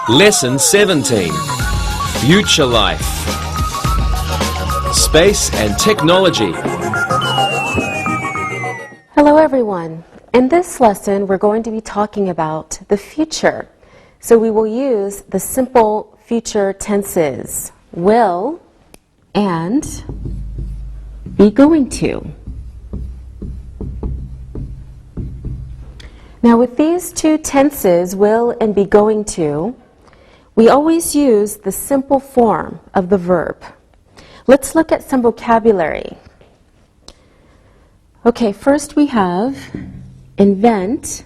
Lesson 17. Future Life. Space and Technology. Hello everyone. In this lesson we're going to be talking about the future. So we will use the simple future tenses, will and be going to. Now with these two tenses, will and be going to, we always use the simple form of the verb. Let's look at some vocabulary. Okay, first we have invent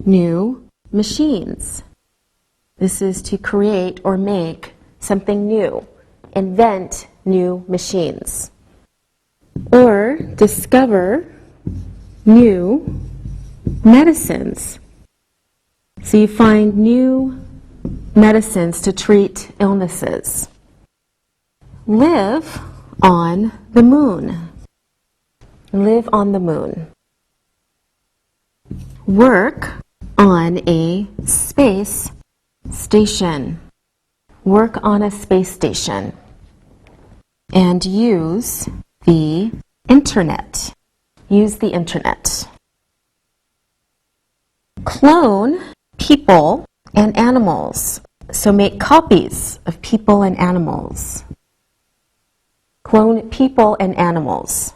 new machines. This is to create or make something new. Invent new machines. Or discover new medicines. So you find new medicines to treat illnesses. Live on the moon. Live on the moon. Work on a space station. Work on a space station. And use the internet. Use the internet. Clone people and animals. So make copies of people and animals. Clone people and animals.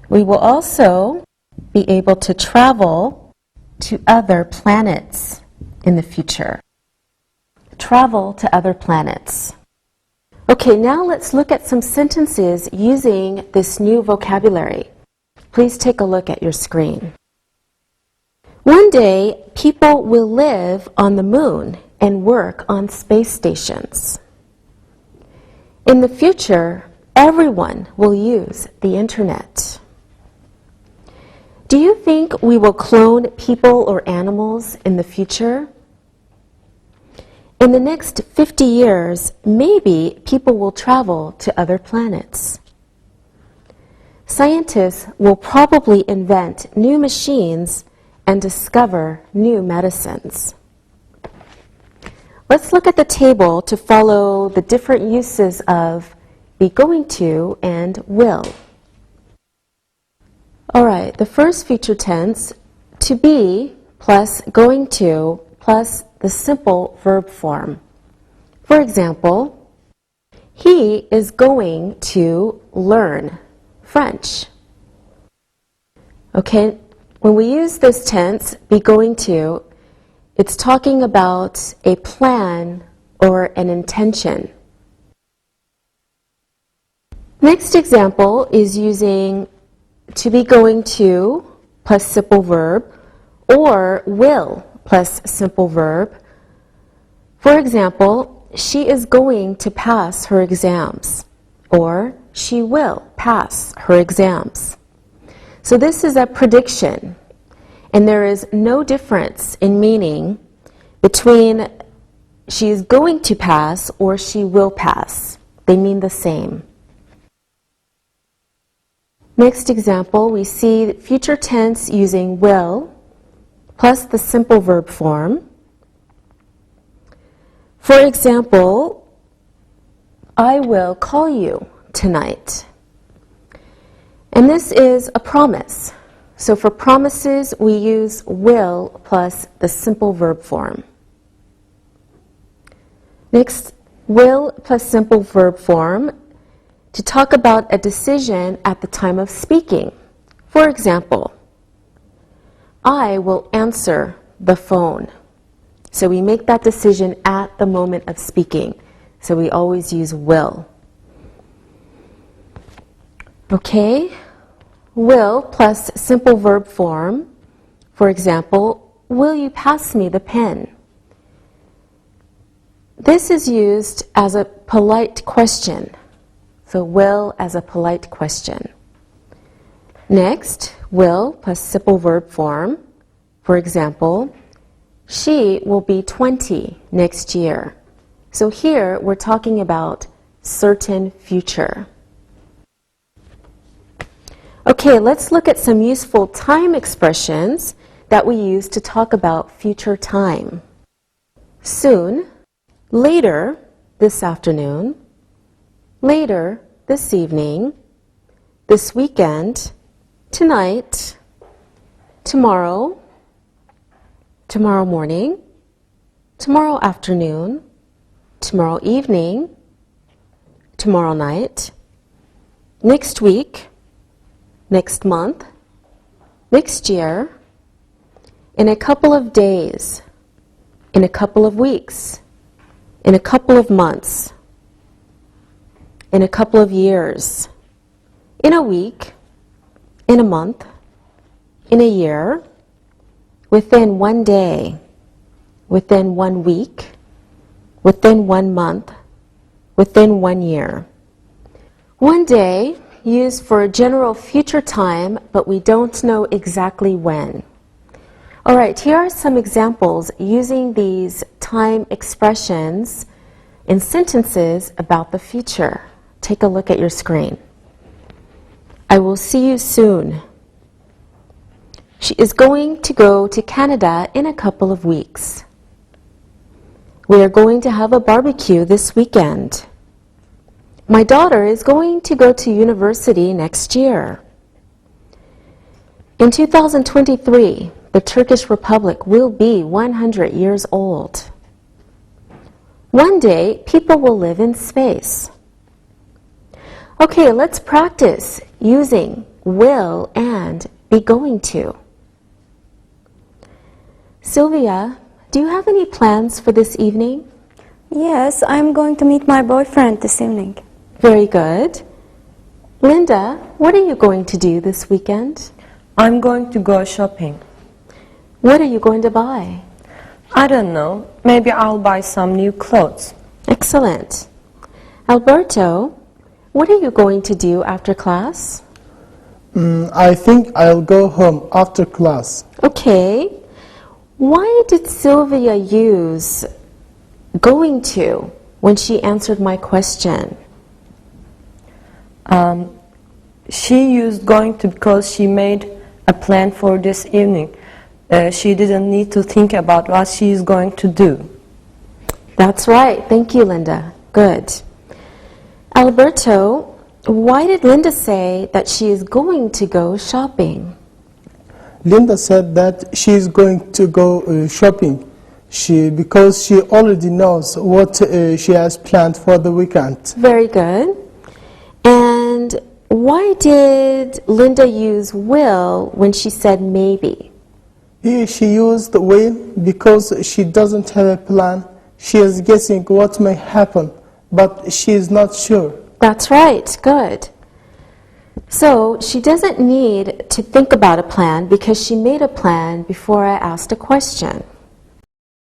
We will also be able to travel to other planets in the future. Travel to other planets. Okay, now let's look at some sentences using this new vocabulary. Please take a look at your screen. One day, people will live on the moon and work on space stations. In the future, everyone will use the internet. Do you think we will clone people or animals in the future? In the next 50 years, maybe people will travel to other planets. Scientists will probably invent new machines and discover new medicines. Let's look at the table to follow the different uses of be going to and will. All right, the first future tense, to be plus going to plus the simple verb form. For example, he is going to learn French. Okay, when we use this tense, be going to, it's talking about a plan or an intention. Next example is using to be going to plus simple verb or will plus simple verb. For example, she is going to pass her exams or she will pass her exams. So this is a prediction, and there is no difference in meaning between she is going to pass or she will pass. They mean the same. Next example, we see future tense using will plus the simple verb form. For example, I will call you tonight. And this is a promise. So for promises, we use will plus the simple verb form. Next, will plus simple verb form to talk about a decision at the time of speaking. For example, I will answer the phone. So we make that decision at the moment of speaking. So we always use will. Okay, will plus simple verb form. For example, will you pass me the pen? This is used as a polite question. So will as a polite question. Next, will plus simple verb form. For example, she will be 20 next year. So here we're talking about certain future. Okay, let's look at some useful time expressions that we use to talk about future time. Soon, later this afternoon, later this evening, this weekend, tonight, tomorrow, tomorrow morning, tomorrow afternoon, tomorrow evening, tomorrow night, next week, next month, next year, in a couple of days, in a couple of weeks, in a couple of months, in a couple of years, in a week, in a month, in a year, within one day, within 1 week, within 1 month, within 1 year. One day, used for a general future time, but we don't know exactly when. All right, here are some examples using these time expressions in sentences about the future. Take a look at your screen. I will see you soon. She is going to go to Canada in a couple of weeks. We are going to have a barbecue this weekend. My daughter is going to go to university next year. In 2023, the Turkish Republic will be 100 years old. One day, people will live in space. Okay, let's practice using will and be going to. Sylvia, do you have any plans for this evening? Yes, I'm going to meet my boyfriend this evening. Very good. Linda, what are you going to do this weekend? I'm going to go shopping. What are you going to buy? I don't know. Maybe I'll buy some new clothes. Excellent. Alberto, what are you going to do after class? I think I'll go home after class. Okay. Why did Sylvia use going to when she answered my question? She used going to because she made a plan for this evening. She didn't need to think about what she is going to do. That's right. Thank you, Linda. Good. Alberto, why did Linda say that she is going to go shopping? Linda said that she is going to go shopping because she already knows what she has planned for the weekend. Very good. And why did Linda use will when she said maybe? Here she used will because she doesn't have a plan. She is guessing what may happen, but she is not sure. That's right. Good. So she doesn't need to think about a plan because she made a plan before I asked a question.